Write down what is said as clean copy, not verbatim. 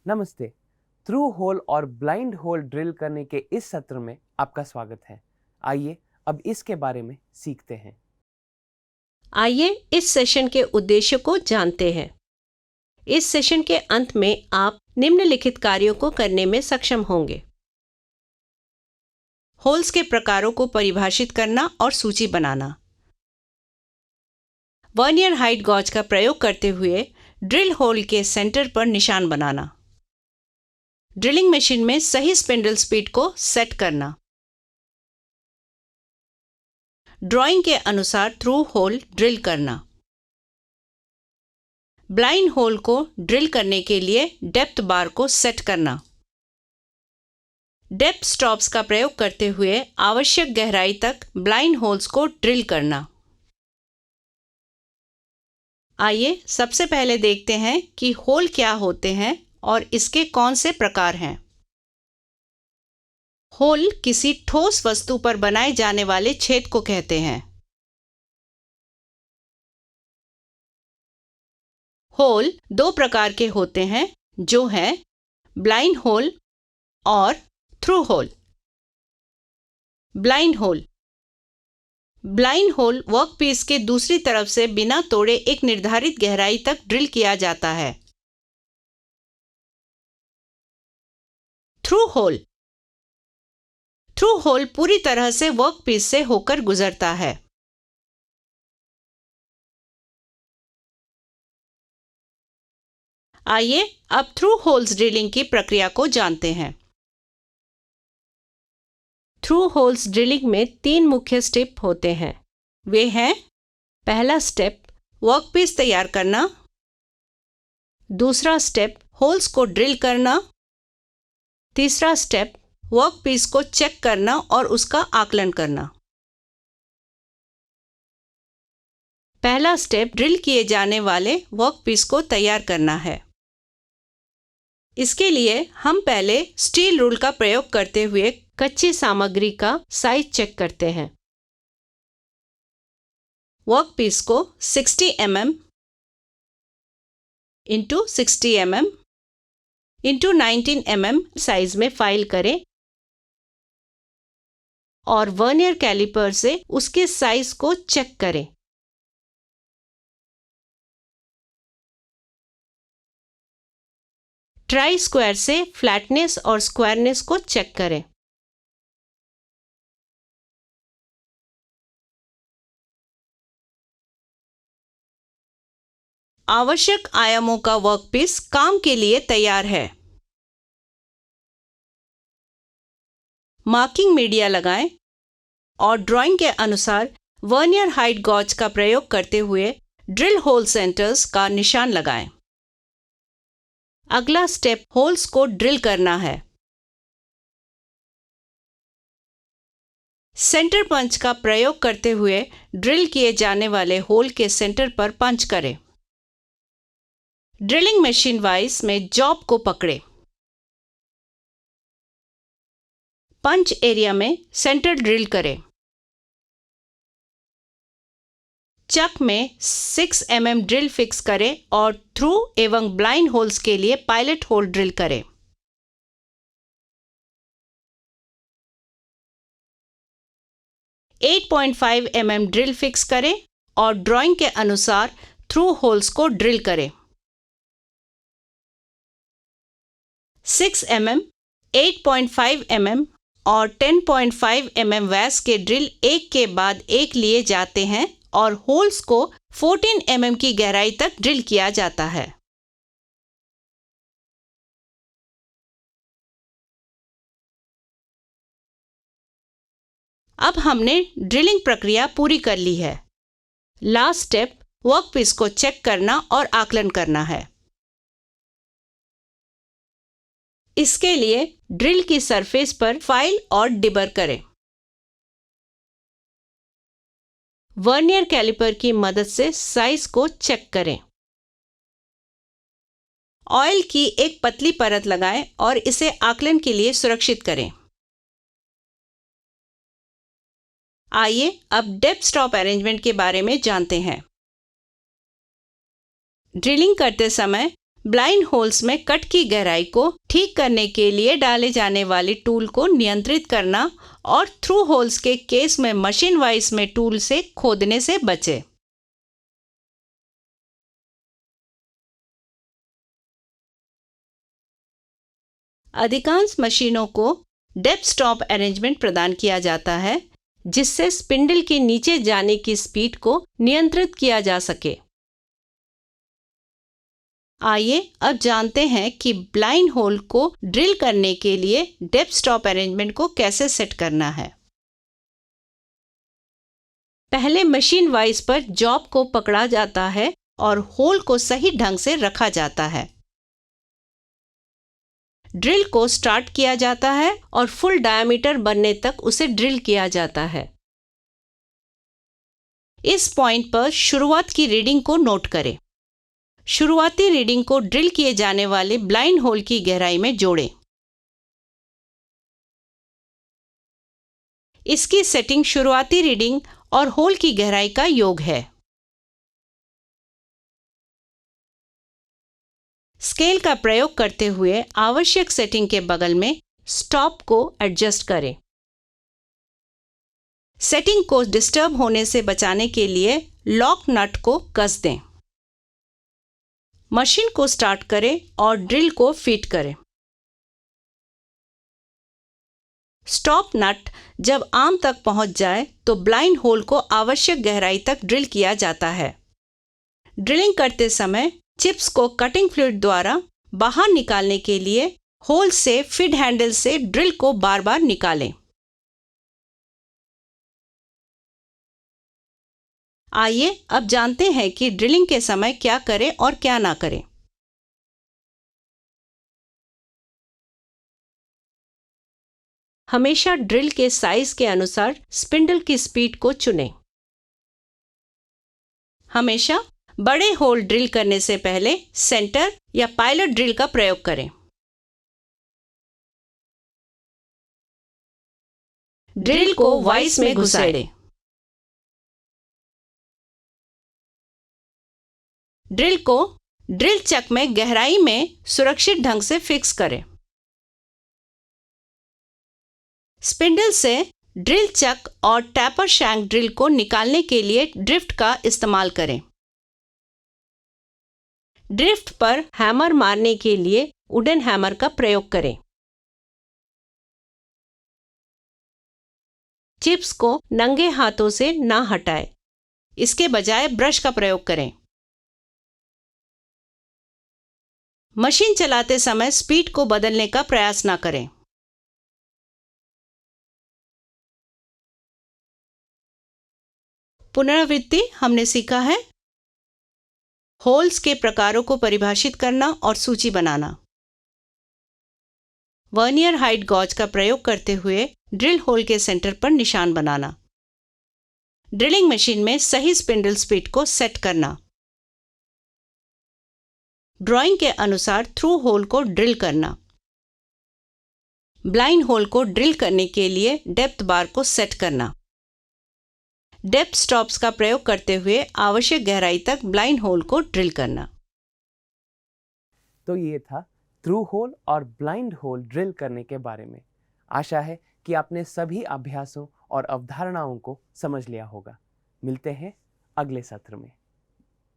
नमस्ते। Through whole और blind hole drill करने के इस सत्र में आपका स्वागत है। आइए अब इसके बारे में सीखते हैं। आइए इस सेशन के उद्देश्य को जानते हैं। इस सेशन के अंत में आप निम्नलिखित कार्यों को करने में सक्षम होंगे। होल्स के प्रकारों को परिभाषित करना और सूची बनाना। वर्नियर हाइट गॉज का प्रयोग करते हुए ड्रिल होल के सेंटर पर निशान बनाना। ड्रिलिंग मशीन में सही स्पिंडल स्पीड को सेट करना। ड्राइंग के अनुसार थ्रू होल ड्रिल करना। ब्लाइंड होल को ड्रिल करने के लिए डेप्थ बार को सेट करना। डेप्थ स्टॉप्स का प्रयोग करते हुए आवश्यक गहराई तक ब्लाइंड होल्स को ड्रिल करना। आइए सबसे पहले देखते हैं कि होल क्या होते हैं और इसके कौन से प्रकार हैं। होल किसी ठोस वस्तु पर बनाए जाने वाले छेद को कहते हैं। होल दो प्रकार के होते हैं, जो हैं ब्लाइंड होल और through hole. Blind hole workpiece के दूसरी तरफ से बिना तोड़े एक निर्धारित गहराई तक ड्रिल किया जाता है। थ्रू होल पूरी तरह से वर्कपीस से होकर गुजरता है। आइए अब थ्रू होल्स ड्रिलिंग की प्रक्रिया को जानते हैं। थ्रू होल्स ड्रिलिंग में 3 मुख्य स्टेप होते हैं। वे हैं: पहला स्टेप वर्कपीस तैयार करना, दूसरा स्टेप होल्स को ड्रिल करना, तीसरा स्टेप वर्कपीस को चेक करना और उसका आकलन करना। पहला स्टेप ड्रिल किए जाने वाले वर्कपीस को तैयार करना है। इसके लिए हम पहले स्टील रूल का प्रयोग करते हुए कच्ची सामग्री का साइज चेक करते हैं। वर्कपीस को 60 mm into 60 mm into 19 mm size में फाइल करें और वर्नियर कैलिपर से उसके साइज को चेक करें। ट्राई स्क्वायर से फ्लैटनेस और स्क्वायरनेस को चेक करें। आवश्यक आयामों का वर्कपीस काम के लिए तैयार है। मार्किंग मीडिया लगाएं और ड्राइंग के अनुसार वर्नियर हाइट गॉज का प्रयोग करते हुए ड्रिल होल सेंटर्स का निशान लगाएं। अगला स्टेप होल्स को ड्रिल करना है। सेंटर पंच का प्रयोग करते हुए ड्रिल किए जाने वाले होल के सेंटर पर पंच करें। ड्रिलिंग मशीन वाइज में जॉब को पकड़े। पंच एरिया में सेंटर ड्रिल करें। चक में 6 mm ड्रिल फिक्स करें और थ्रू एवं ब्लाइंड होल्स के लिए पायलट होल ड्रिल करें। एट 8.5 mm ड्रिल फिक्स करें और ड्राइंग के अनुसार थ्रू होल्स को ड्रिल करें। 6 mm, 8.5 mm और 10.5 mm व्यास के ड्रिल एक के बाद एक लिए जाते हैं और होल्स को 14 mm की गहराई तक ड्रिल किया जाता है। अब हमने ड्रिलिंग प्रक्रिया पूरी कर ली है। लास्ट स्टेप वर्कपीस को चेक करना और आकलन करना है। इसके लिए ड्रिल की सरफेस पर फाइल और डिबर करें। वर्नियर कैलिपर की मदद से साइज को चेक करें। ऑयल की एक पतली परत लगाएं और इसे आकलन के लिए सुरक्षित करें। आइए अब डेप्थ स्टॉप अरेंजमेंट के बारे में जानते हैं। ड्रिलिंग करते समय ब्लाइंड होल्स में कट की गहराई को ठीक करने के लिए डाले जाने वाले टूल को नियंत्रित करना और थ्रू होल्स के केस में मशीन वाइज में टूल से खोदने से बचे। अधिकांश मशीनों को डेप्थ स्टॉप अरेंजमेंट प्रदान किया जाता है, जिससे स्पिंडल के नीचे जाने की स्पीड को नियंत्रित किया जा सके। आइए अब जानते हैं कि ब्लाइंड होल को ड्रिल करने के लिए डेप्थ स्टॉप अरेंजमेंट को कैसे सेट करना है। पहले मशीन वाइज पर जॉब को पकड़ा जाता है और होल को सही ढंग से रखा जाता है। ड्रिल को स्टार्ट किया जाता है और फुल डायमीटर बनने तक उसे ड्रिल किया जाता है। इस पॉइंट पर शुरुआत की रीडिंग को नोट करें। शुरुआती रीडिंग को ड्रिल किए जाने वाले ब्लाइंड होल की गहराई में जोड़ें। इसकी सेटिंग शुरुआती रीडिंग और होल की गहराई का योग है। स्केल का प्रयोग करते हुए आवश्यक सेटिंग के बगल में स्टॉप को एडजस्ट करें। सेटिंग को डिस्टर्ब होने से बचाने के लिए लॉक नट को कस दें। मशीन को स्टार्ट करें और ड्रिल को फिट करें। स्टॉप नट जब आर्म तक पहुंच जाए तो ब्लाइंड होल को आवश्यक गहराई तक ड्रिल किया जाता है। ड्रिलिंग करते समय चिप्स को कटिंग फ्लूइड द्वारा बाहर निकालने के लिए होल से फीड हैंडल से ड्रिल को बार बार निकालें। आइए अब जानते हैं कि ड्रिलिंग के समय क्या करें और क्या ना करें। हमेशा ड्रिल के साइज के अनुसार स्पिंडल की स्पीड को चुनें। हमेशा बड़े होल ड्रिल करने से पहले सेंटर या पायलट ड्रिल का प्रयोग करें। ड्रिल को वाइस में घुसाड़ें। ड्रिल को ड्रिल चक में गहराई में सुरक्षित ढंग से फिक्स करें। स्पिंडल से ड्रिल चक और टैपर शैंक ड्रिल को निकालने के लिए ड्रिफ्ट का इस्तेमाल करें। ड्रिफ्ट पर हैमर मारने के लिए वुडन हैमर का प्रयोग करें। चिप्स को नंगे हाथों से ना हटाएं, इसके बजाय ब्रश का प्रयोग करें। मशीन चलाते समय स्पीड को बदलने का प्रयास ना करें। पुनरावृत्ति हमने सीखा है होल्स के प्रकारों को परिभाषित करना और सूची बनाना, वर्नियर हाइट गॉज का प्रयोग करते हुए ड्रिल होल के सेंटर पर निशान बनाना, ड्रिलिंग मशीन में सही स्पिंडल स्पीड को सेट करना, ड्राइंग के अनुसार थ्रू होल को ड्रिल करना, ब्लाइंड होल को ड्रिल करने के लिए डेप्थ बार को सेट करना, डेप्थ स्टॉप्स का प्रयोग करते हुए आवश्यक गहराई तक ब्लाइंड होल को ड्रिल करना। तो ये था थ्रू होल और ब्लाइंड होल ड्रिल करने के बारे में। आशा है कि आपने सभी अभ्यासों और अवधारणाओं को समझ लिया होगा। मिलते हैं अगले सत्र में।